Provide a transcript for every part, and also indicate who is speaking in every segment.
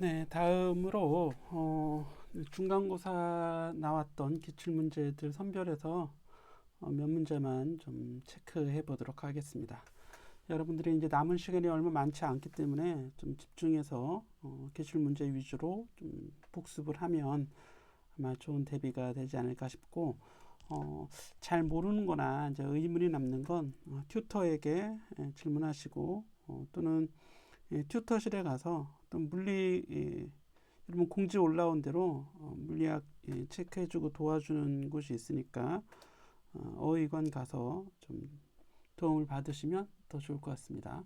Speaker 1: 네, 다음으로 중간고사 나왔던 기출문제들 선별해서 몇 문제만 좀 체크해 보도록 하겠습니다. 여러분들이 이제 남은 시간이 얼마 많지 않기 때문에 좀 집중해서 기출문제 위주로 좀 복습을 하면 아마 좋은 대비가 되지 않을까 싶고, 잘 모르는 거나 이제 의문이 남는 건 튜터에게 질문하시고, 또는 튜터실에 가서 또 여러분 공지 올라온 대로 물리학 체크해주고 도와주는 곳이 있으니까 어의관 가서 좀 도움을 받으시면 더 좋을 것 같습니다.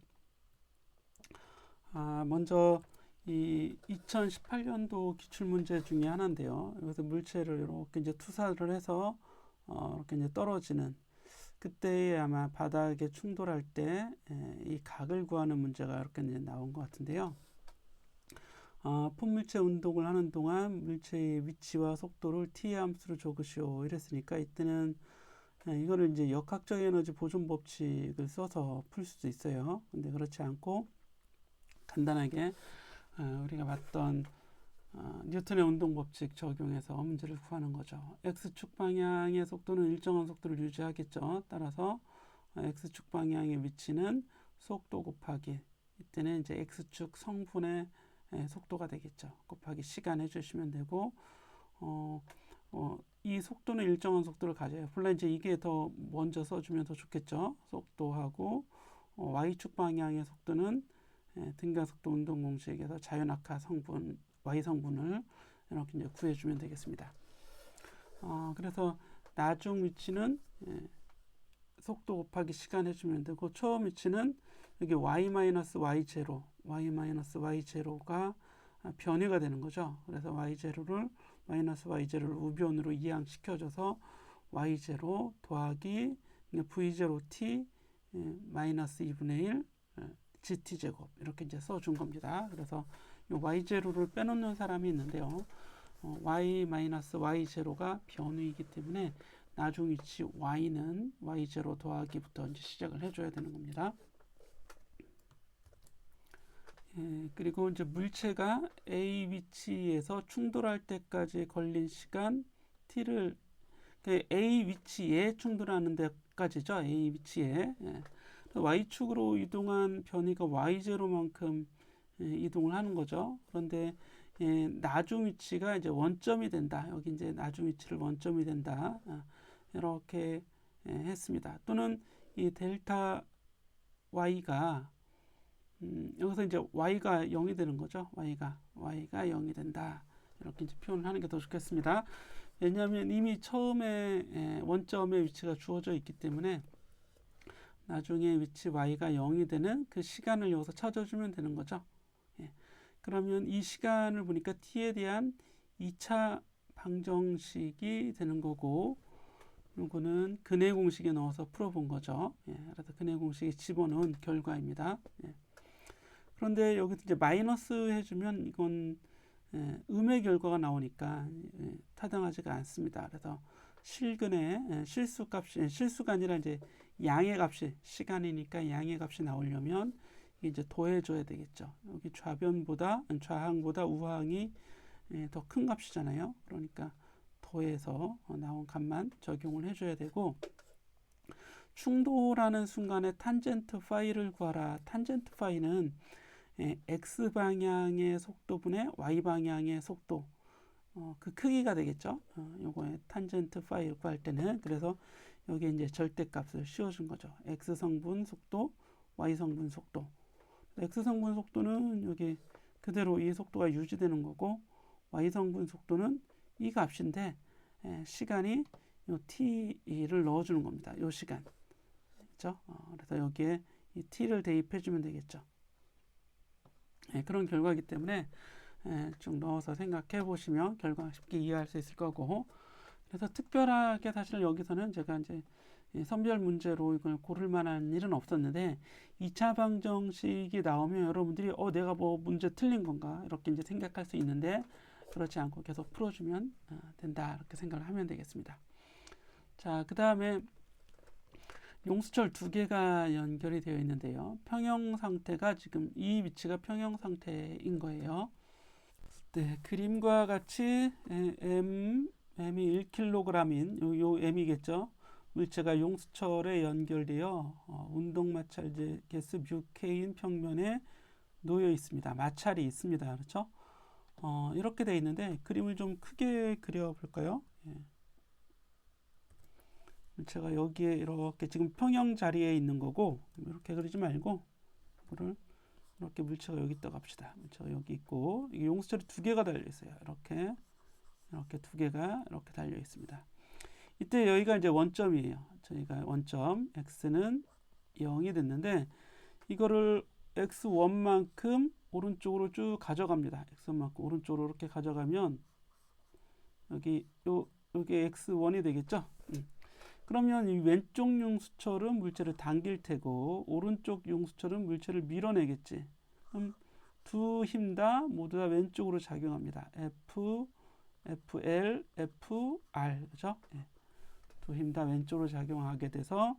Speaker 1: 먼저 이 2018년도 기출문제 중에 하나인데요. 여기서 물체를 이렇게 이제 투사를 해서 이렇게 이제 떨어지는, 그때에 아마 바닥에 충돌할 때 이 각을 구하는 문제가 이렇게 이제 나온 것 같은데요. 분물체 운동을 하는 동안 물체의 위치와 속도를 t의 함수로 적으시오 이랬으니까, 이때는 이거를 이제 역학적 에너지 보존 법칙을 써서 풀 수도 있어요. 근데 그렇지 않고 간단하게 우리가 봤던 뉴턴의 운동 법칙 적용해서 문제를 구하는 거죠. x축 방향의 속도는 일정한 속도를 유지하겠죠. 따라서 x축 방향의 위치는 속도 곱하기, 이때는 이제 x축 성분의 속도가 되겠죠. 곱하기 시간 해주시면 되고, 이 속도는 일정한 속도를 가져요. 물론 이제 이게 더 먼저 써주면 더 좋겠죠. 속도하고 y축 방향의 속도는 등가속도 운동 공식에서 자연악화 성분 y 성분을 이렇게 이제 구해주면 되겠습니다. 그래서 나중 위치는 속도 곱하기 시간 해주면 되고, 처음 위치는 여기 y-y0, y-y0가 변위가 되는 거죠. 그래서 y0를 y0를 우변으로 이항시켜줘서 y0 더하기 v0t 마이너스 2분의 1 GT제곱 이렇게 이제 써준 겁니다. 그래서 y0를 빼놓는 사람이 있는데요. y-y0가 변위이기 때문에 나중 위치 y는 y0 더하기부터 이제 시작을 해줘야 되는 겁니다. 그리고 이제 물체가 A 위치에서 충돌할 때까지 걸린 시간 t를, A 위치에 충돌하는 데까지죠. A 위치에. y축으로 이동한 변이가 y0만큼 이동을 하는 거죠. 그런데 나중 위치가 이제 원점이 된다. 여기 이제 나중 위치를 원점이 된다. 이렇게 했습니다. 또는 이 델타 y가 여기서 이제 y가 0이 되는 거죠. y가 0이 된다. 이렇게 이제 표현을 하는 게 더 좋겠습니다. 왜냐하면 이미 처음에 원점의 위치가 주어져 있기 때문에 나중에 위치 y가 0이 되는 그 시간을 여기서 찾아주면 되는 거죠. 그러면 이 시간을 보니까 t에 대한 2차 방정식이 되는 거고, 이거는 근해 공식에 넣어서 풀어본 거죠. 그래서 근해 공식에 집어넣은 결과입니다. 그런데 여기 이제 마이너스 해주면 이건 음의 결과가 나오니까 타당하지가 않습니다. 그래서 실근의 실수가 아니라 이제 양의 값이, 시간이니까 양의 값이 나오려면 이제 더해줘야 되겠죠. 여기 좌항보다 우항이 더 큰 값이잖아요. 그러니까 더해서 나온 값만 적용을 해줘야 되고, 충돌하는 순간에 탄젠트 파이를 구하라. 탄젠트 파이는 x 방향의 속도분의 y 방향의 속도, 그 크기가 되겠죠. 요거에 탄젠트 파이를 구할 때는, 그래서 여기에 이제 절대값을 씌워준 거죠. x 성분 속도, y 성분 속도. x 성분 속도는 여기 그대로 이 속도가 유지되는 거고, y 성분 속도는 이 값인데 시간이 요 t를 넣어주는 겁니다. 요 시간, 그렇죠? 그래서 여기에 이 t를 대입해주면 되겠죠. 그런 결과이기 때문에 좀 넣어서 생각해 보시면 결과 쉽게 이해할 수 있을 거고, 그래서 특별하게 사실 여기서는 제가 이제 선별 문제로 이걸 고를 만한 일은 없었는데, 2차 방정식이 나오면 여러분들이 내가 뭐 문제 틀린 건가 이렇게 이제 생각할 수 있는데, 그렇지 않고 계속 풀어주면 된다 이렇게 생각을 하면 되겠습니다. 자, 그 다음에 용수철 두 개가 연결이 되어 있는데요. 평형 상태가 지금 이 위치가 평형 상태인 거예요. 네, 그림과 같이 m이 1kg인 요 m이겠죠. 물체가 용수철에 연결되어 운동 마찰제 개수 뮤케인 평면에 놓여 있습니다. 마찰이 있습니다. 그렇죠? 이렇게 되어 있는데 그림을 좀 크게 그려볼까요? 예. 물체가 여기에 이렇게 지금 평형 자리에 있는 거고 이렇게 그리지 말고 이거를 이렇게 물체가 여기 있다고 합시다. 물체가 여기 있고 이게 용수철이 두 개가 달려 있어요. 이렇게 두 개가 이렇게 달려 있습니다. 이때 여기가 이제 원점이에요. 저희가 원점 x는 0이 됐는데 이거를 x1만큼 오른쪽으로 쭉 가져갑니다. x1만큼 오른쪽으로 이렇게 가져가면 여기 여기 x1이 되겠죠? 그러면 이 왼쪽 용수철은 물체를 당길 테고 오른쪽 용수철은 물체를 밀어내겠지. 그럼 두 힘 다 모두 다 왼쪽으로 작용합니다. F, FL, FR 그죠? 예. 두 힘 다 왼쪽으로 작용하게 돼서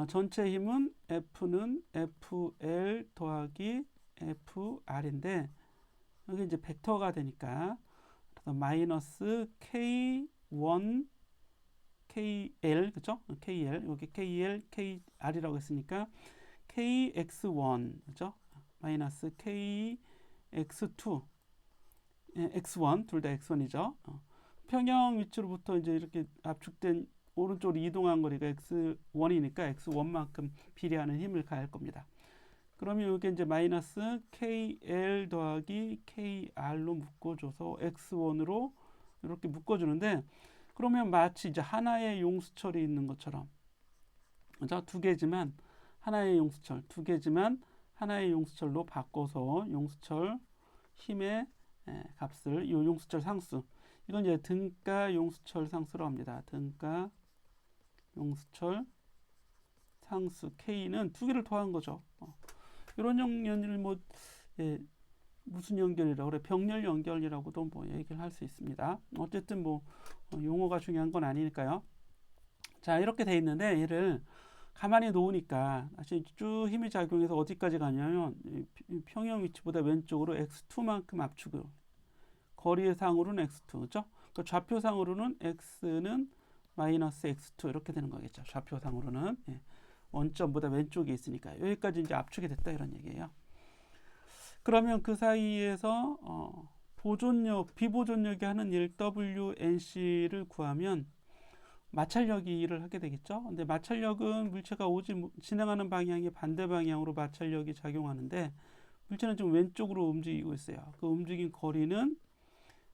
Speaker 1: 전체 힘은 F는 FL 더하기 FR인데 여기 이제 벡터가 되니까 그래서 마이너스 K1 KL 그죠? KL 여기 KL KR이라고 했으니까 KX1 그죠? 마이너스 KX2 X1 둘 다 X1이죠. 평형 위치로부터 이제 이렇게 압축된 오른쪽으로 이동한 거리가 X1이니까 X1만큼 비례하는 힘을 가할 겁니다. 그러면 이게 이제 마이너스 KL 더하기 KR로 묶어줘서 X1으로 이렇게 묶어주는데 그러면 마치 이제 하나의 용수철이 있는 것처럼 그죠? 두 개지만 하나의 용수철 두 개지만 하나의 용수철로 바꿔서 용수철 힘의 값을 이 용수철 상수 이건 이제 등가 용수철 상수로 합니다. 등가 용수철 상수 K는 두 개를 더한 거죠. 이런 연결을 뭐 무슨 연결이라고 그래? 병렬 연결이라고도 뭐 얘기를 할 수 있습니다. 어쨌든 뭐 용어가 중요한 건 아니니까요. 자 이렇게 돼 있는데 얘를 가만히 놓으니까 다시 쭉 힘이 작용해서 어디까지 가냐면 평형 위치보다 왼쪽으로 x2만큼 압축을 거리의 상으로는 x2 그죠? 그러니까 좌표상으로는 x는 마이너스 x2 이렇게 되는 거겠죠. 좌표상으로는 원점보다 왼쪽에 있으니까 여기까지 이제 압축이 됐다 이런 얘기예요. 그러면 그 사이에서 보존력, 비보존력이 하는 일 WNC를 구하면 마찰력이 일을 하게 되겠죠. 근데 마찰력은 물체가 진행하는 방향의 반대 방향으로 마찰력이 작용하는데 물체는 지금 왼쪽으로 움직이고 있어요. 그 움직인 거리는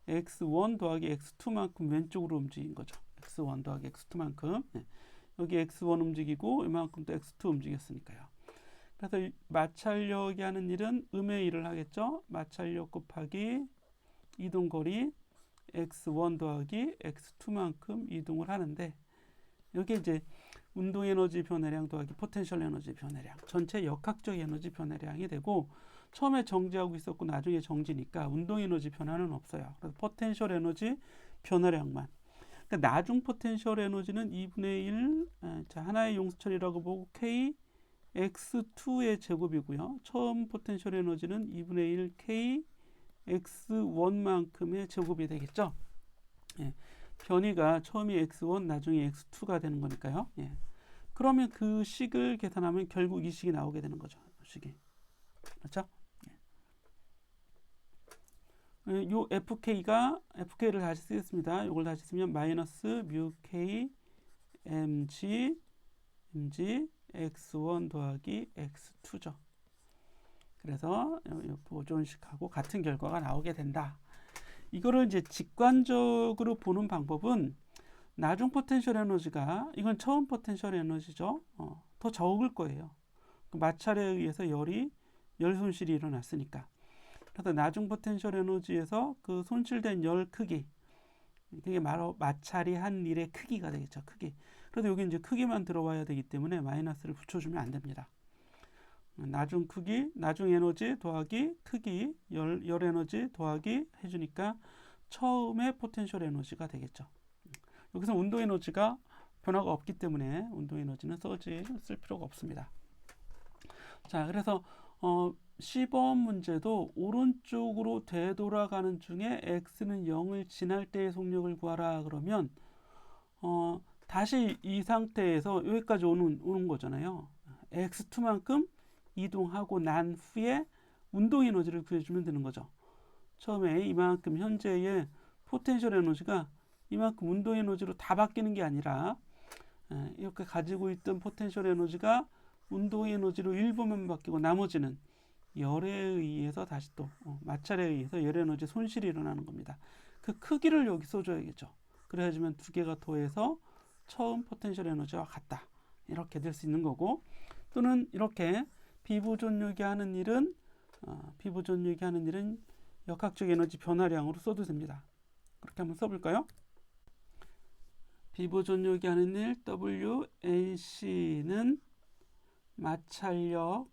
Speaker 1: x1 더하기 x2만큼 왼쪽으로 움직인 거죠. x1 더하기 x2만큼 여기 x1 움직이고 이만큼 또 x2 움직였으니까요. 그래서 마찰력이 하는 일은 음의 일을 하겠죠. 마찰력 곱하기 이동거리 x1 더하기 x2만큼 이동을 하는데 여기 이제 운동에너지 변화량 더하기 포텐셜 에너지 변화량 전체 역학적 에너지 변화량이 되고 처음에 정지하고 있었고 나중에 정지니까 운동에너지 변화는 없어요. 그래서 포텐셜 에너지 변화량만 그러니까 나중 포텐셜 에너지는 2분의 1 하나의 용수철이라고 보고 K x2의 제곱이고요. 처음 포텐셜 에너지는 2분의 1 K x1만큼의 제곱이 되겠죠. 변이가 처음이 x1 나중에 x2가 되는 거니까요. 그러면 그 식을 계산하면 결국 이 식이 나오게 되는 거죠. 식이. 그렇죠? 요 FK를 다시 쓰겠습니다. 이걸 다시 쓰면 마이너스 뮤 K mg x1 더하기 x2죠. 그래서 보존식하고 같은 결과가 나오게 된다. 이거를 이제 직관적으로 보는 방법은 나중 포텐셜 에너지가 이건 처음 포텐셜 에너지죠. 더 적을 거예요. 그 마찰에 의해서 열 손실이 일어났으니까. 그래서 나중 포텐셜 에너지에서 그 손실된 열 크기 그게 바로 마찰이 한 일의 크기가 되겠죠. 크기. 그래서 여기 이제 크기만 들어와야 되기 때문에 마이너스를 붙여주면 안 됩니다. 나중 크기, 나중 에너지 더하기 크기, 열 에너지 더하기 해주니까 처음에 포텐셜 에너지가 되겠죠. 여기서 운동 에너지가 변화가 없기 때문에 운동 에너지는 쓸 필요가 없습니다. 자, 그래서 10번 문제도 오른쪽으로 되돌아가는 중에 x는 0을 지날 때의 속력을 구하라 그러면 다시 이 상태에서 여기까지 오는 거잖아요. x2만큼 이동하고 난 후에 운동 에너지를 구해주면 되는 거죠. 처음에 이만큼 현재의 포텐셜 에너지가 이만큼 운동 에너지로 다 바뀌는 게 아니라 이렇게 가지고 있던 포텐셜 에너지가 운동 에너지로 일부만 바뀌고 나머지는 열에 의해서 다시 또 마찰에 의해서 열 에너지 손실이 일어나는 겁니다. 그 크기를 여기 써줘야겠죠. 그래야지만 두 개가 더해서 처음 포텐셜 에너지와 같다. 이렇게 될 수 있는 거고, 또는 이렇게 비보존력이 하는 일은 역학적 에너지 변화량으로 써도 됩니다. 그렇게 한번 써볼까요? 비보존력이 하는 일 WNC는 마찰력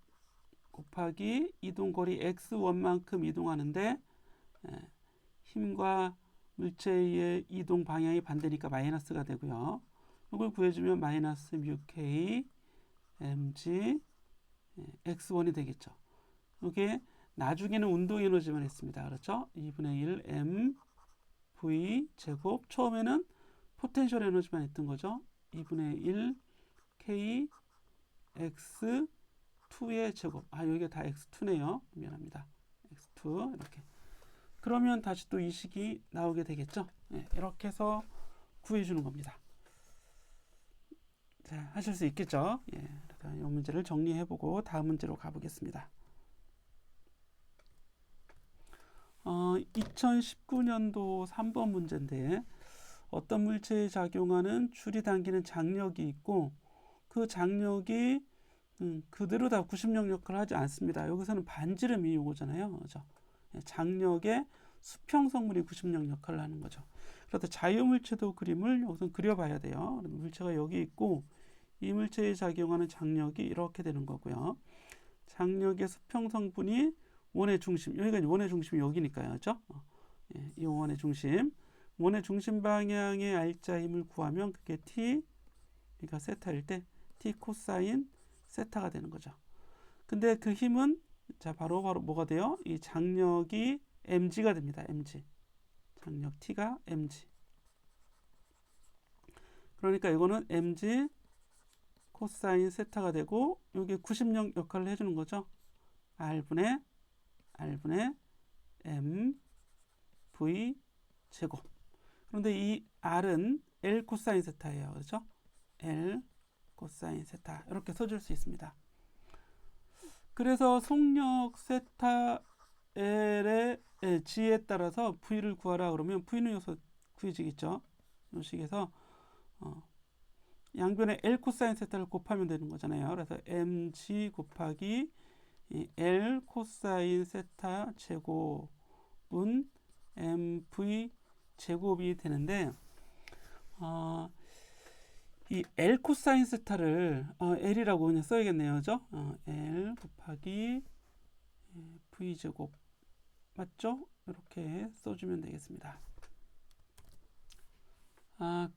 Speaker 1: 곱하기 이동거리 x1만큼 이동하는데 힘과 물체의 이동 방향이 반대니까 마이너스가 되고요. 이걸 구해주면 마이너스 뮤k mg x1이 되겠죠. 이게 나중에는 운동 에너지만 했습니다. 그렇죠? 2분의 1 m v 제곱, 처음에는 포텐셜 에너지만 했던 거죠. 2분의 1 k x 2의 제곱. 여기가 다 x2네요. 미안합니다. x2 이렇게. 그러면 다시 또 이 식이 나오게 되겠죠. 이렇게 해서 구해주는 겁니다. 자, 하실 수 있겠죠. 이 문제를 정리해보고 다음 문제로 가보겠습니다. 2019년도 3번 문제인데, 어떤 물체에 작용하는 줄이 당기는 장력이 있고 그 장력이 그대로 다 구심력 역할을 하지 않습니다. 여기서는 반지름이 요거잖아요. 그죠? 장력의 수평 성분이 구심력 역할을 하는 거죠. 그래서 자유물체도 그림을 여기서 그려봐야 돼요. 물체가 여기 있고 이 물체에 작용하는 장력이 이렇게 되는 거고요. 장력의 수평 성분이 원의 중심, 여기가 원의 중심이 여기니까요. 그죠? 이 원의 중심 방향의 알자 힘을 구하면 그게 t, 그러니까 세타일 때 t 코사인 세타가 되는 거죠. 근데 그 힘은 바로 뭐가 돼요? 이 장력이 mg가 됩니다. mg. 장력 t가 mg. 그러니까 이거는 mg 코사인 세타가 되고, 이게 구심력 역할을 해주는 거죠. r분의 m v 제곱. 그런데 이 r은 l 코사인 세타예요. 그렇죠? l 코사인 세타 이렇게 써줄 수 있습니다. 그래서 속력 세타 l의 g에 따라서 v를 구하라 그러면 v는 여기서 구해지겠죠. 이 식에서 양변에 l 코사인 세타를 곱하면 되는 거잖아요. 그래서 mg 곱하기 l 코사인 세타 제곱은 mv 제곱이 되는데, 이 L 코사인 세타를 L이라고 그냥 써야겠네요. 그죠? L 곱하기 V 제곱 맞죠? 이렇게 써주면 되겠습니다.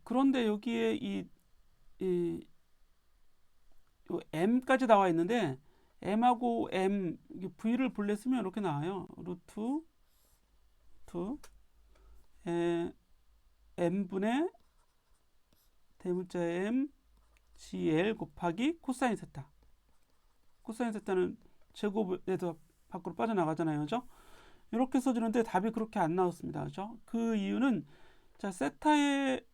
Speaker 1: 그런데 여기에 이 M까지 나와 있는데 M하고 M, V를 본래 쓰면 이렇게 나와요. 루트 M분의 대문자 M GL 곱하기 코사인 세타. 코사인 세타는 제곱에서 밖으로 빠져나가잖아요. 그죠? 이렇게 써주는데 답이 그렇게 안 나왔습니다. 그죠? 그 이유는 자, 세타의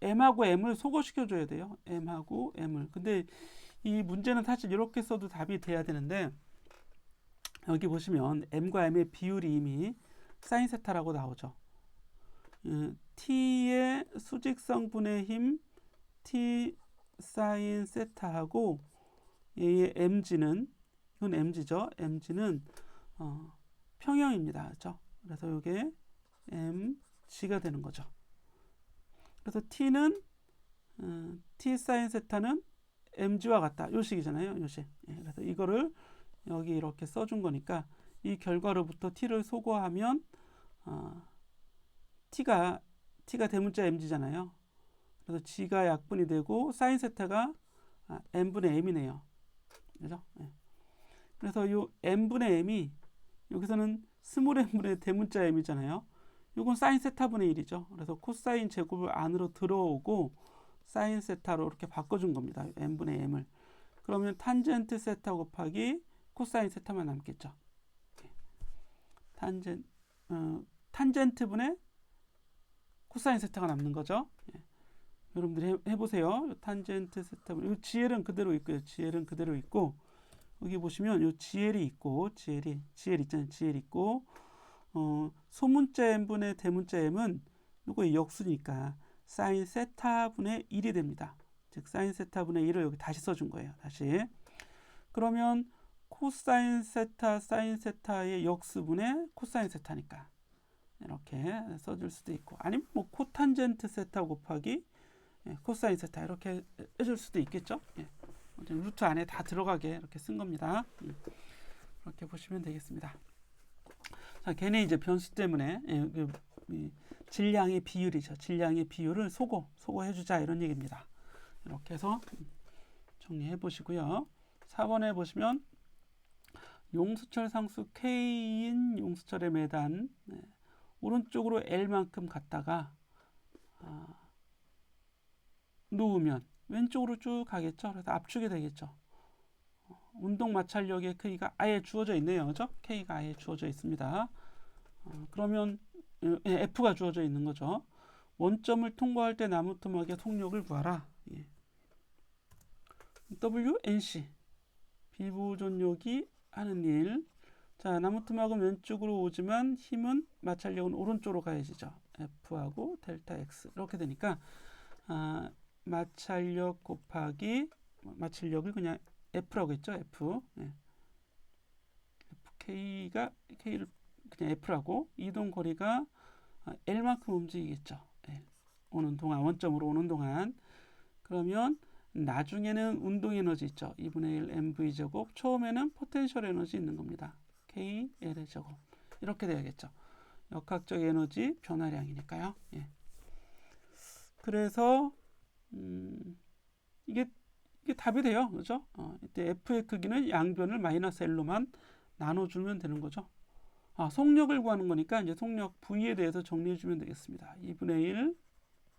Speaker 1: M하고 M을 소거시켜줘야 돼요. M하고 M을. 근데 이 문제는 사실 이렇게 써도 답이 돼야 되는데, 여기 보시면 M과 M의 비율이 이미 사인 세타라고 나오죠. T의 수직성분의 힘 T 사인 세타하고 얘의 mg는, 이건 mg죠. mg는 평형입니다. 그렇죠? 그래서 이게 mg가 되는 거죠. 그래서 t는 t 사인 세타는 mg와 같다. 요 식이잖아요. 요 식. 그래서 이거를 여기 이렇게 써준 거니까 이 결과로부터 t를 소거하면 t가 대문자 mg잖아요. 그래서 g가 약분이 되고 사인 세타가 n분의 m이네요. 그죠? 그래서 요 n분의 m이 여기서는 스몰 n분의 대문자 m이잖아요. 요건 사인 세타분의 1이죠. 그래서 코사인 제곱을 안으로 들어오고 사인 세타로 이렇게 바꿔준 겁니다. n분의 m을. 그러면 탄젠트 세타 곱하기 코사인 세타만 남겠죠. 탄젠트분의 코사인 세타가 남는 거죠. 예. 여러분들이 해보세요. 탄젠트 세타분. 이 GL은 그대로 있고요. GL은 그대로 있고 여기 보시면 요 GL이 있고 GL 있잖아요. GL 있고 소문자 m분의 대문자 m은 요거 역수니까 사인 세타분의 1이 됩니다. 즉 사인 세타분의 1을 여기 다시 써준 거예요. 다시. 그러면 코사인 세타 사인 세타의 역수분의 코사인 세타니까 이렇게 써줄 수도 있고, 아니면 뭐 코탄젠트 세타 곱하기 코사인 세타 이렇게 해줄 수도 있겠죠. 예. 루트 안에 다 들어가게 이렇게 쓴 겁니다. 이렇게 보시면 되겠습니다. 자, 걔네 이제 변수 때문에 질량의 비율이죠. 질량의 비율을 소거해주자 이런 얘기입니다. 이렇게 해서 정리해 보시고요. 4번에 보시면 용수철 상수 K인 용수철의 매단 오른쪽으로 L만큼 갔다가 놓으면 왼쪽으로 쭉 가겠죠. 그래서 압축이 되겠죠. 운동 마찰력의 K가 아예 주어져 있네요. 그죠? K가 아예 주어져 있습니다. 그러면 F가 주어져 있는 거죠. 원점을 통과할 때 나무토막의 속력을 구하라. 예. WNC 비보존력이 하는 일. 자, 나무토막은 왼쪽으로 오지만 힘은 마찰력은 오른쪽으로 가야지죠. F하고 델타 X 이렇게 되니까 마찰력 곱하기 마찰력을 그냥 F라고 했죠. F. 네. K를 그냥 F라고, 이동 거리가 L만큼 움직이겠죠. L. 오는 동안, 원점으로 오는 동안. 그러면 나중에는 운동 에너지 있죠. 2분의 1 mv 제곱. 처음에는 포텐셜 에너지 있는 겁니다. K L의 제곱. 이렇게 돼야겠죠. 역학적 에너지 변화량이니까요. 예. 그래서 이게 답이 돼요. 그죠? 이때 F의 크기는 양변을 마이너스 L로만 나눠주면 되는 거죠. 속력을 구하는 거니까 이제 속력 V에 대해서 정리해 주면 되겠습니다. 2분의 1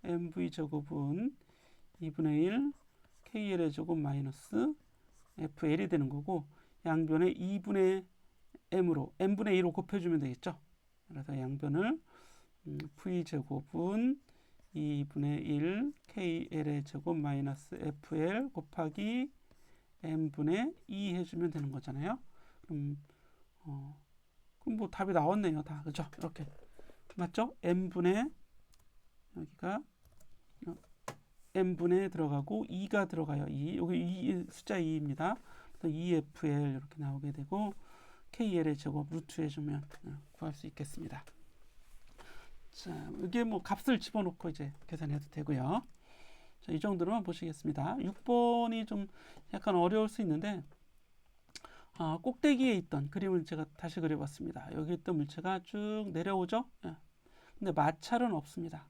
Speaker 1: mv 제곱은 2분의 1 KL의 제곱 마이너스 FL이 되는 거고, 양변에 2분의 M으로 M분의 2로 곱해주면 되겠죠. 그래서 양변을 V 제곱은 2분의 1 KL의 제곱 마이너스 FL 곱하기 M분의 2 해주면 되는 거잖아요. 그럼 뭐 답이 나왔네요. 다. 그죠? 이렇게. 맞죠? M분의 여기가 M분의 들어가고 2가 들어가요. 2. 여기 2 숫자 2입니다. 그래서 2FL 이렇게 나오게 되고 KL의 제곱 루트 해주면 구할 수 있겠습니다. 자, 이게 뭐 값을 집어넣고 이제 계산해도 되고요. 자, 이 정도로만 보시겠습니다. 6번이 좀 약간 어려울 수 있는데 꼭대기에 있던 그림을 제가 다시 그려봤습니다. 여기 있던 물체가 쭉 내려오죠. 근데 마찰은 없습니다.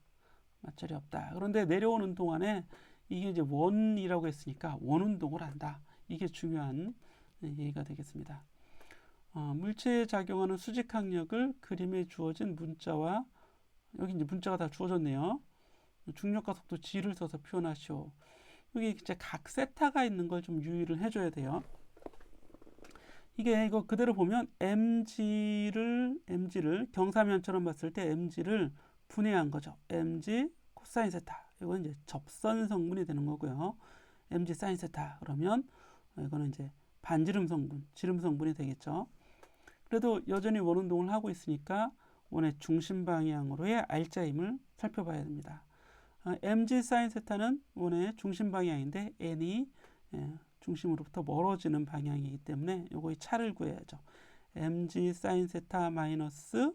Speaker 1: 마찰이 없다. 그런데 내려오는 동안에 이게 이제 원이라고 했으니까 원운동을 한다. 이게 중요한 얘기가 되겠습니다. 물체에 작용하는 수직항력을 그림에 주어진 문자와, 여기 이제 문자가 다 주어졌네요. 중력과 속도 G를 써서 표현하시오. 여기 이제 각 세타가 있는 걸 좀 유의를 해줘야 돼요. 이거 그대로 보면 mg를 경사면처럼 봤을 때 mg를 분해한 거죠. mg 코사인 세타. 이건 이제 접선 성분이 되는 거고요. mg 사인 세타. 그러면 이거는 이제 반지름 성분, 지름 성분이 되겠죠. 그래도 여전히 원운동을 하고 있으니까 원의 중심 방향으로의 R자임을 살펴봐야 됩니다. mg 사인 세타는 원의 중심 방향인데 n이 중심으로부터 멀어지는 방향이기 때문에 요거의 차를 구해야죠. mg 사인 세타 마이너스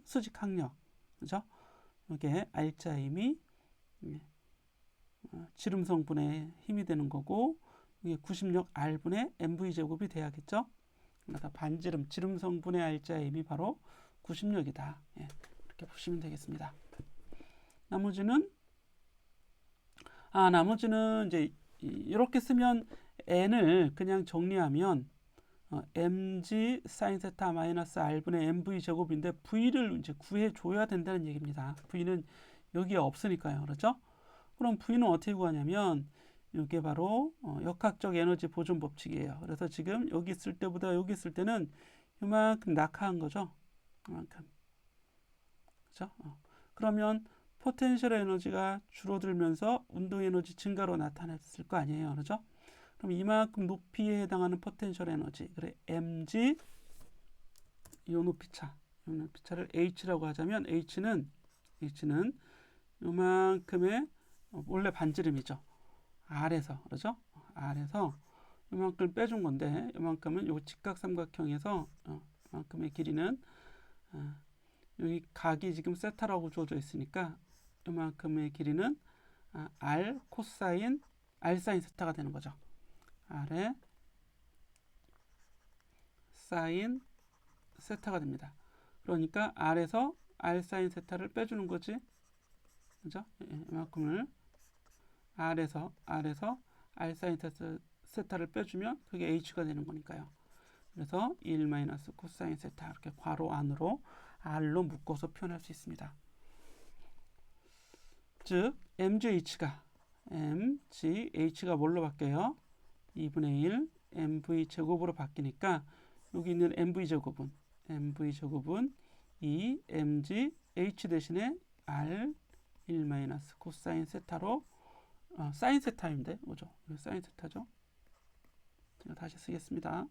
Speaker 1: 수직 항력, 그죠? 이게 R자임이 지름 성분의 힘이 되는 거고, 이게 구심력 R분의 mv 제곱이 돼야겠죠. 그러니까 반지름 지름 성분의 R자임이 바로 구심력이다. 이렇게 보시면 되겠습니다. 나머지는 이제 이렇게 쓰면 n을 그냥 정리하면 mg sin 세타 마이너스 r분의 mv 제곱인데 v를 이제 구해줘야 된다는 얘기입니다. v는 여기에 없으니까요. 그렇죠? 그럼 v는 어떻게 구하냐면 이게 바로 역학적 에너지 보존 법칙이에요. 그래서 지금 여기 있을 때보다 여기 있을 때는 이만큼 낙하한 거죠. 이만큼. 그렇죠? 그러면 포텐셜 에너지가 줄어들면서 운동 에너지 증가로 나타났을 거 아니에요. 그렇죠? 그럼 이만큼 높이에 해당하는 포텐셜 에너지. 그래 mg 이 높이차. 이 높이차를 h라고 하자면 h는 요만큼의 원래 반지름이죠. R에서 그렇죠? R에서 이만큼 빼준 건데 이만큼은 요 직각삼각형에서 이만큼의 길이는 여기 각이 지금 세타라고 주어져 있으니까 이만큼의 길이는 R 코사인 R 사인 세타가 되는 거죠. R에 사인 세타가 됩니다. 그러니까 R에서 R 사인 세타를 빼주는 거지. 그죠? 이만큼을 R에서 R 사인 세타를 빼주면 그게 H가 되는 거니까요. 그래서 1 마이너스 코사인 세타 이렇게 괄호 안으로 R로 묶어서 표현할 수 있습니다. 즉 MGH가 뭘로 바뀌어요? 2분의 1 MV 제곱으로 바뀌니까 여기 있는 MV 제곱은 2 MGH 대신에 R 1 마이너스 코사인 세타로 사인 세타인데 뭐죠? 사인 세타죠. 제가 다시 쓰겠습니다.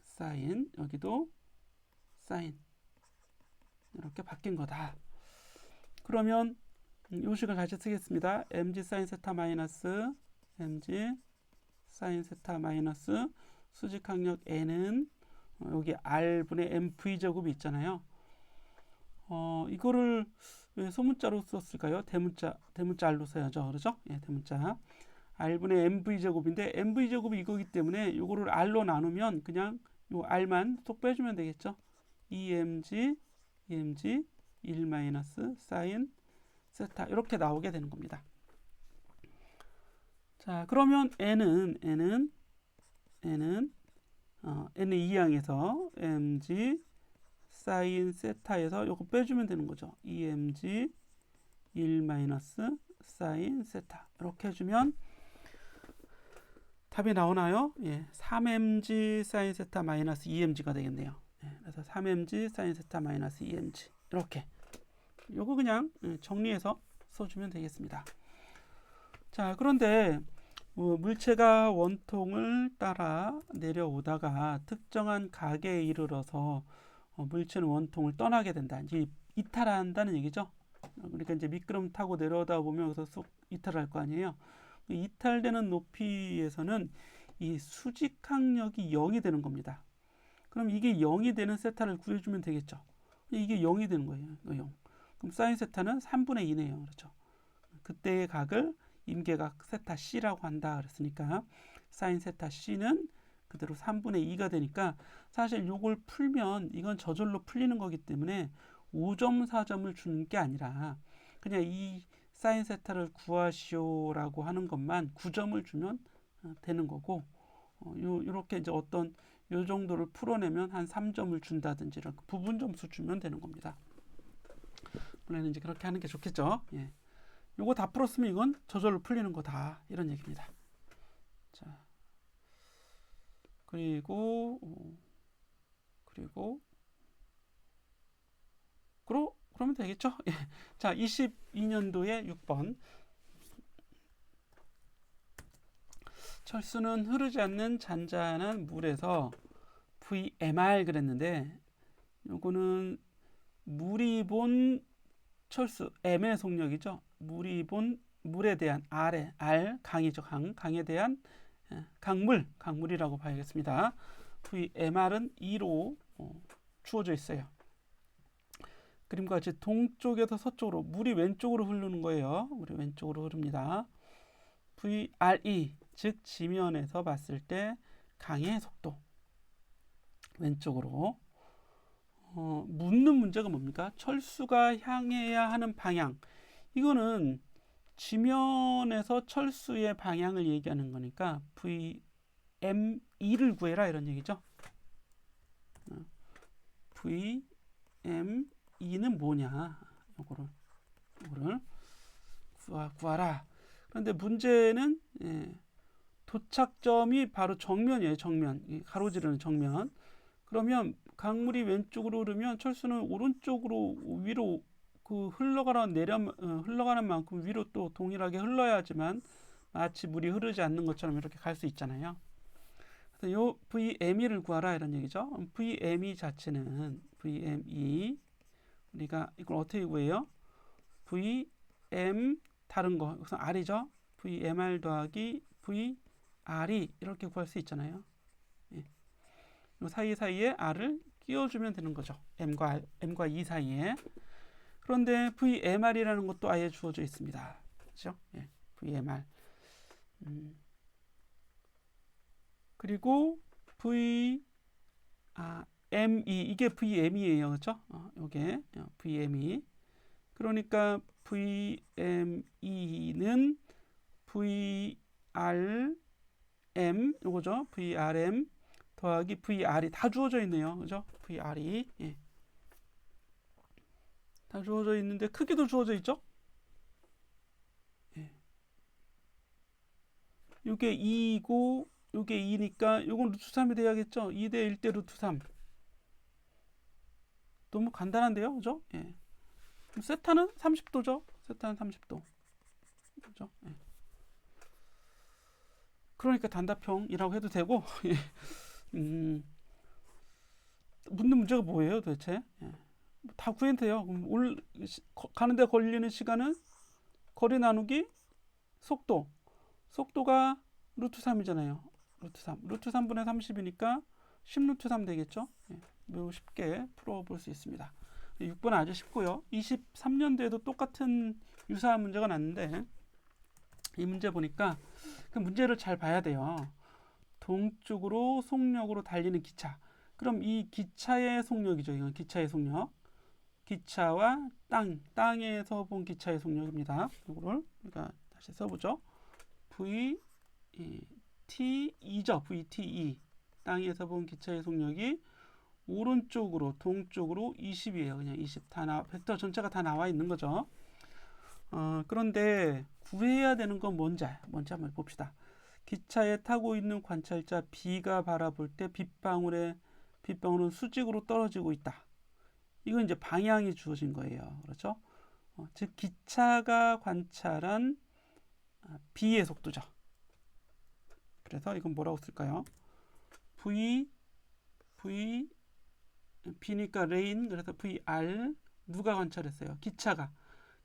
Speaker 1: 사인 여기도 사인 이렇게 바뀐 거다. 그러면 요 식을 다시 쓰겠습니다. mg 사인 세타 마이너스 mg 사인 세타 마이너스 수직항력 n은 여기 r분의 mv 제곱이 있잖아요. 이거를 왜 소문자로 썼을까요? 대문자 r로 써야죠. 그렇죠? 예, 대문자 r분의 mv 제곱인데 mv 제곱이 이거기 때문에 이거를 r로 나누면 그냥 요 r만 쏙 빼주면 되겠죠. 2mg 1 마이너스 사인 세타 이렇게 나오게 되는 겁니다. 자, 그러면 n은 이항에서 mg 사인 세타에서 요거 빼주면 되는 거죠. 2mg 1 마이너스 사인 세타 이렇게 해주면 답이 나오나요? 예, 3mg 사인 세타 마이너스 2mg가 되겠네요. 예, 그래서 3mg 사인 세타 마이너스 2mg 이렇게 요거 그냥 정리해서 써주면 되겠습니다. 자, 그런데 물체가 원통을 따라 내려오다가 특정한 각에 이르러서 물체는 원통을 떠나게 된다. 이제 이탈한다는 얘기죠. 그러니까 이제 미끄럼 타고 내려오다 보면 여기서 쏙 이탈할 거 아니에요. 이탈되는 높이에서는 이 수직항력이 0이 되는 겁니다. 그럼 이게 0이 되는 세타를 구해주면 되겠죠. 이게 0이 되는 거예요. 0. 그럼 사인 세타는 3분의 2네요. 그렇죠. 그때의 각을 임계각 세타 C라고 한다 그랬으니까 사인 세타 C는 그대로 3분의 2가 되니까 사실 이걸 풀면 이건 저절로 풀리는 거기 때문에 5점 4점을 주는 게 아니라 그냥 이 사인 세타를 구하시오라고 하는 것만 9점을 주면 되는 거고 요렇게 이제 어떤 요 정도를 풀어내면 한 3점을 준다든지 이렇게 부분 점수 주면 되는 겁니다. 물론 이제 그렇게 하는 게 좋겠죠. 예. 요거 다 풀었으면 이건 저절로 풀리는 거다 이런 얘기입니다. 자, 그리고 그러면 되겠죠? 예. 자, 22년도에 6번 철수는 흐르지 않는 잔잔한 물에서 VMR 그랬는데 요거는 물이 본 철수 M의 속력이죠. 물이 본 물에 대한 R 강이죠. 강에 대한 강물이라고 봐야겠습니다. VMR은 2로 주어져 있어요. 그림과 같이 동쪽에서 서쪽으로 물이 왼쪽으로 흐르는 거예요. 물이 왼쪽으로 흐릅니다. VRE 즉 지면에서 봤을 때 강의 속도 왼쪽으로 묻는 문제가 뭡니까? 철수가 향해야 하는 방향. 이거는 지면에서 철수의 방향을 얘기하는 거니까 VME를 구해라 이런 얘기죠. VME는 뭐냐? 요거를 구하라. 그런데 문제는 도착점이 바로 정면이에요. 정면. 가로지르는 정면. 그러면 강물이 왼쪽으로 흐르면 철수는 오른쪽으로 위로 흘러가는 만큼 위로 또 동일하게 흘러야지만 마치 물이 흐르지 않는 것처럼 이렇게 갈 수 있잖아요. 그래서 요 VME를 구하라 이런 얘기죠. VME 자체는 VME 우리가 이걸 어떻게 구해요? VM 다른 거 우선 R이죠. VMR 더하기 VR이 이렇게 구할 수 있잖아요. 예. 요 사이사이에 R을 끼워주면 되는 거죠. M과 E 사이에. 그런데 VMR이라는 것도 아예 주어져 있습니다. 그렇죠? 예. VMR. 그리고 ME 이게 VME예요. 그렇죠? 요게 VME. 그러니까 VME는 VRM 요거죠. VRM 더하기 VR이 다 주어져 있네요. 그죠? VR이 다 주어져 있는데 크기도 주어져 있죠? 요게 2이고 요게 2니까 요건 루트 3이 돼야겠죠? 2대 1대 루트 3. 너무 간단한데요? 그죠? 예. 세타는 30도죠? 세타는 30도. 그죠? 예. 그러니까 단답형이라고 해도 되고 묻는 문제가 뭐예요 도대체? 예. 다 구해도 돼요. 가는데 걸리는 시간은 거리 나누기 속도가 루트 3이잖아요. 루트 3분의 30이니까 10루트 3 되겠죠? 예. 매우 쉽게 풀어볼 수 있습니다. 6번 아주 쉽고요. 23년도에도 똑같은 유사한 문제가 났는데 이 문제 보니까 그 문제를 잘 봐야 돼요. 동쪽으로 속력으로 달리는 기차. 그럼 이 기차의 속력이죠. 이건 기차의 속력. 기차와 땅에서 본 기차의 속력입니다. 이거를 우리가 다시 써보죠. VTE죠. VTE. 땅에서 본 기차의 속력이 오른쪽으로 동쪽으로 20이에요. 그냥 20 벡터 전체가 다 나와 있는 거죠. 그런데 구해야 되는 건 뭔지 한번 봅시다. 기차에 타고 있는 관찰자 B가 바라볼 때 빗방울은 수직으로 떨어지고 있다. 이건 이제 방향이 주어진 거예요. 그렇죠? 즉 기차가 관찰한 B의 속도죠. 그래서 이건 뭐라고 쓸까요? B니까 레인, 그래서 VR 누가 관찰했어요?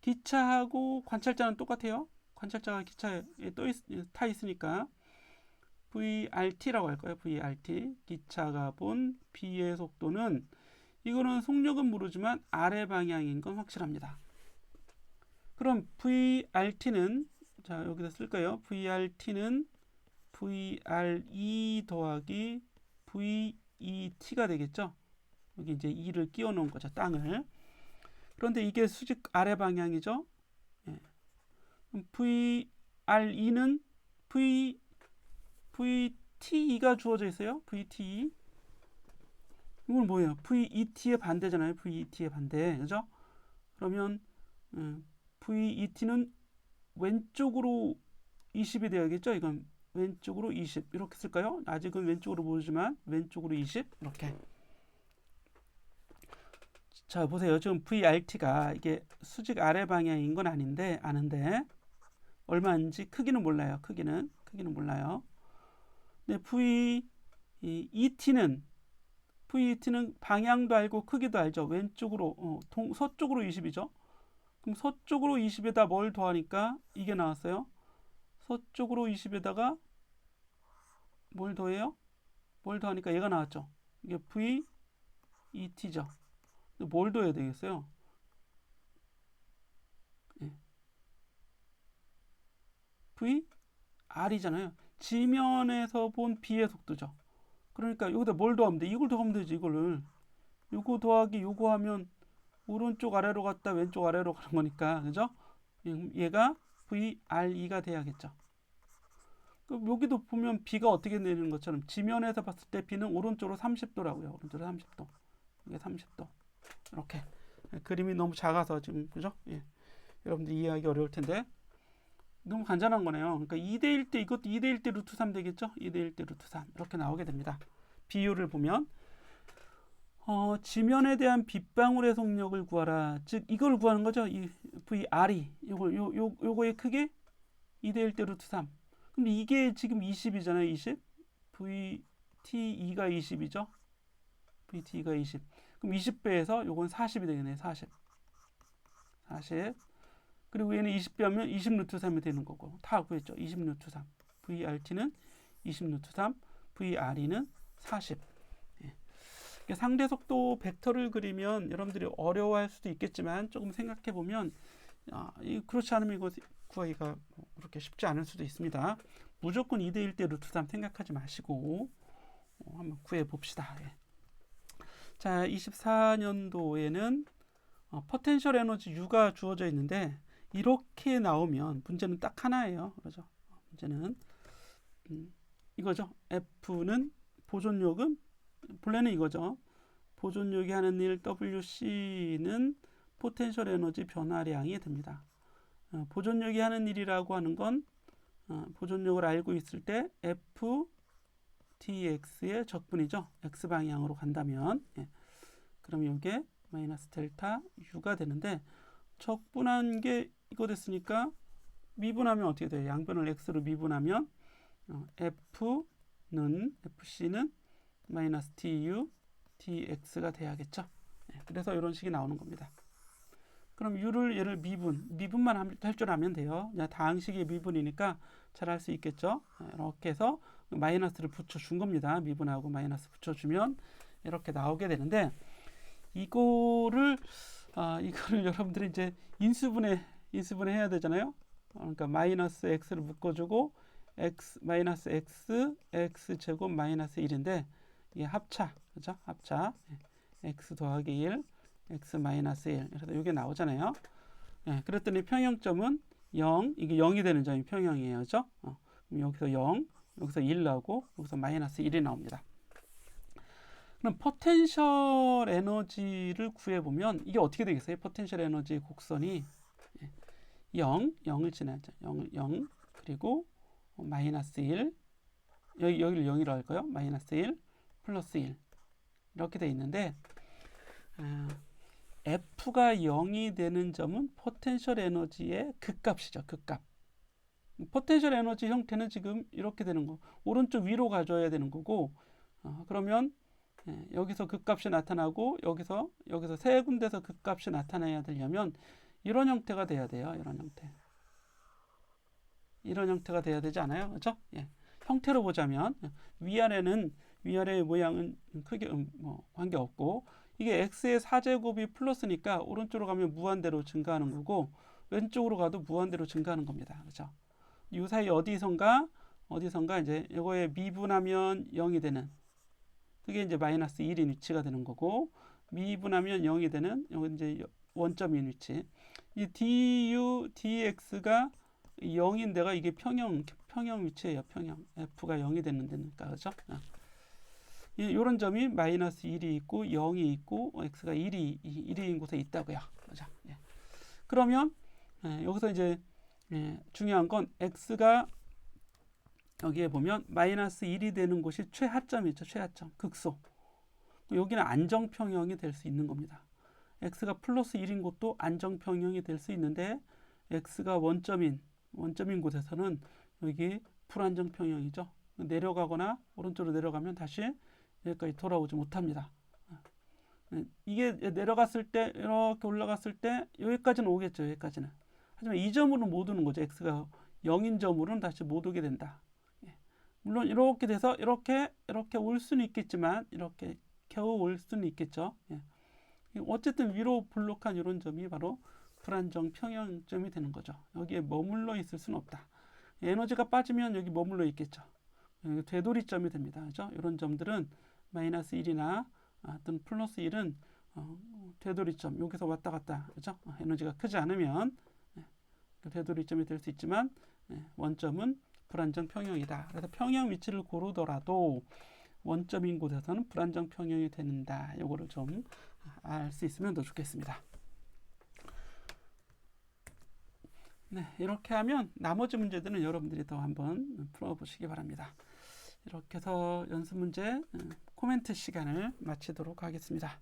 Speaker 1: 기차하고 관찰자는 똑같아요. 관찰자가 기차에 타 있으니까 VRT라고 할까요? VRT. 기차가 본 B의 속도는 이거는 속력은 모르지만 아래 방향인 건 확실합니다. 그럼 VRT는 자 여기다 쓸까요? VRT는 VRE 더하기 VET가 되겠죠? 여기 이제 2를 끼워 놓은 거죠. 땅을. 그런데 이게 수직 아래 방향이죠. 예. VRE는 VTE가 주어져 있어요. VTE. 이건 뭐예요? VET의 반대잖아요. VET의 반대. 그죠? 그러면 VET는 왼쪽으로 20이 되어야겠죠? 이건 왼쪽으로 20 이렇게 쓸까요? 아직은 왼쪽으로 보이지만 왼쪽으로 20 이렇게. 자 보세요. 지금 VRT가 이게 수직 아래 방향인 건 아는데 얼마인지 크기는 몰라요. 크기는 몰라요. 근데 VET는 방향도 알고 크기도 알죠. 왼쪽으로 서쪽으로 20이죠. 그럼 서쪽으로 20에다 뭘 더하니까 이게 나왔어요. 서쪽으로 20에다가 뭘 더해요? 뭘 더하니까 얘가 나왔죠. 이게 VET죠. 뭘 더해야 되겠어요? 예. VR이잖아요. 지면에서 본 B의 속도죠. 그러니까 여기다 뭘 더하면 돼? 이걸 더하면 되지. 요거 더하기 요거 하면 오른쪽 아래로 갔다 왼쪽 아래로 가는 거니까 그죠? 얘가 VRE가 돼야겠죠. 그럼 여기도 보면 B가 어떻게 내리는 것처럼 지면에서 봤을 때 B는 오른쪽으로 30도라고요. 오른쪽으로 30도. 이게 30도. 이렇게. 그림이 너무 작아서 지금 그죠? 예. 여러분들 이해하기 어려울 텐데 너무 간단한 거네요. 그러니까 2대1 때 이것도 2대1 때 루트 3 되겠죠? 2대1 때 루트 3 이렇게 나오게 됩니다. 비율을 보면 지면에 대한 빗방울의 속력을 구하라. 즉 이걸 구하는 거죠. 이 VR이 요거의 크기 2대1 때 루트 3. 근데 이게 지금 20이잖아요. 20. VT2가 20이죠. VT가 20. 그럼 20배에서 요건 40이 되겠네요. 40. 그리고 얘는 20배 하면 20 루트 3이 되는 거고. 다 구했죠. 20 루트 3. VRT는 20 루트 3. VRE는 40. 예. 상대 속도 벡터를 그리면 여러분들이 어려워할 수도 있겠지만 조금 생각해 보면 그렇지 않으면 이거 구하기가 그렇게 쉽지 않을 수도 있습니다. 무조건 2대1 대 루트 3 생각하지 마시고 한번 구해 봅시다. 예. 자, 24년도에는 포텐셜 에너지 U가 주어져 있는데 이렇게 나오면 문제는 딱 하나예요. 그렇죠? 문제는 이거죠. F는 보존요금, 본래는 이거죠. 보존요기 하는 일 WC는 포텐셜 에너지 변화량이 됩니다. 보존요기 하는 일이라고 하는 건 보존력을 알고 있을 때 FTX의 적분이죠. X방향으로 간다면 예. 그럼 이게 마이너스 델타 U가 되는데 적분한 게 이거 됐으니까 미분하면 어떻게 돼요? 양변을 X로 미분하면 FC는 마이너스 TU TX가 돼야겠죠. 예. 그래서 이런 식이 나오는 겁니다. 그럼 U를 얘를 미분만 할 줄 알면 돼요. 그냥 다항식의 미분이니까 잘 할 수 있겠죠. 이렇게 해서 마이너스를 붙여준 겁니다. 미분하고 마이너스 붙여주면 이렇게 나오게 되는데 이거를 여러분들이 이제 인수분해 해야 되잖아요. 그러니까 마이너스 x를 묶어주고 마이너스 x 제곱 마이너스 1인데 이게 합차, 그죠? 합차 x 더하기 1 x 마이너스 1 그래서 이게 나오잖아요. 예, 그랬더니 평형점은 0, 이게 0이 되는 점이 평형이에요. 그죠? 그럼 여기서 0, 여기서 1 나오고 여기서 마이너스 1이 나옵니다. 그럼 포텐셜 에너지를 구해보면 이게 어떻게 되겠어요? 포텐셜 에너지의 곡선이 0을 지나죠. 0 그리고 마이너스 1 여기를 0이라고 할까요? 마이너스 1 플러스 1 이렇게 돼 있는데 F가 0이 되는 점은 포텐셜 에너지의 극값이죠. 극값. 포텐셜 에너지 형태는 지금 이렇게 되는 거. 오른쪽 위로 가져야 되는 거고 그러면 여기서 극값이 나타나고 여기서 세 군데서 극값이 나타나야 되려면 이런 형태가 돼야 돼요. 이런 형태가 돼야 되지 않아요? 그렇죠? 예. 형태로 보자면 위아래의 모양은 크게 관계 없고 이게 x의 4제곱이 플러스니까 오른쪽으로 가면 무한대로 증가하는 거고 왼쪽으로 가도 무한대로 증가하는 겁니다. 그렇죠? 이 사이 어디선가 이제 이거에 미분하면 0이 되는 그게 이제 마이너스 1인 위치가 되는 거고 미분하면 0이 되는 여기 이제 원점인 위치. 이 du dx가 0인 데가 이게 평형 위치예요. 평형. f가 0이 되는 데니까 그렇죠? 이런 점이 마이너스 1이 있고 0이 있고 x가 1인 곳에 있다고요. 그렇죠? 예. 그러면 여기서 이제 중요한 건 x가 여기에 보면 마이너스 1이 되는 곳이 최하점이죠. 최하점. 극소. 여기는 안정평형이 될 수 있는 겁니다. x가 플러스 1인 곳도 안정평형이 될 수 있는데 x가 원점인 곳에서는 여기 불안정평형이죠. 내려가거나 오른쪽으로 내려가면 다시 여기까지 돌아오지 못합니다. 이게 내려갔을 때 이렇게 올라갔을 때 여기까지는 오겠죠. 여기까지는. 하지만 이 점으로는 못 오는 거죠. x가 0인 점으로는 다시 못 오게 된다. 물론 이렇게 돼서 이렇게 올 수는 있겠지만 이렇게 겨우 올 수는 있겠죠. 어쨌든 위로 블록한 이런 점이 바로 불안정 평형점이 되는 거죠. 여기에 머물러 있을 수는 없다. 에너지가 빠지면 여기 머물러 있겠죠. 되돌이점이 됩니다. 그렇죠? 이런 점들은 마이너스 1이나 또는 플러스 1은 되돌이점 여기서 왔다 갔다 그렇죠? 에너지가 크지 않으면 되돌이점이 될 수 있지만 원점은 불안정 평형이다. 그래서 평형 위치를 고르더라도 원점인 곳에서는 불안정 평형이 된다. 요거를 좀 알 수 있으면 더 좋겠습니다. 네, 이렇게 하면 나머지 문제들은 여러분들이 더 한번 풀어보시기 바랍니다. 이렇게 해서 연습 문제 코멘트 시간을 마치도록 하겠습니다.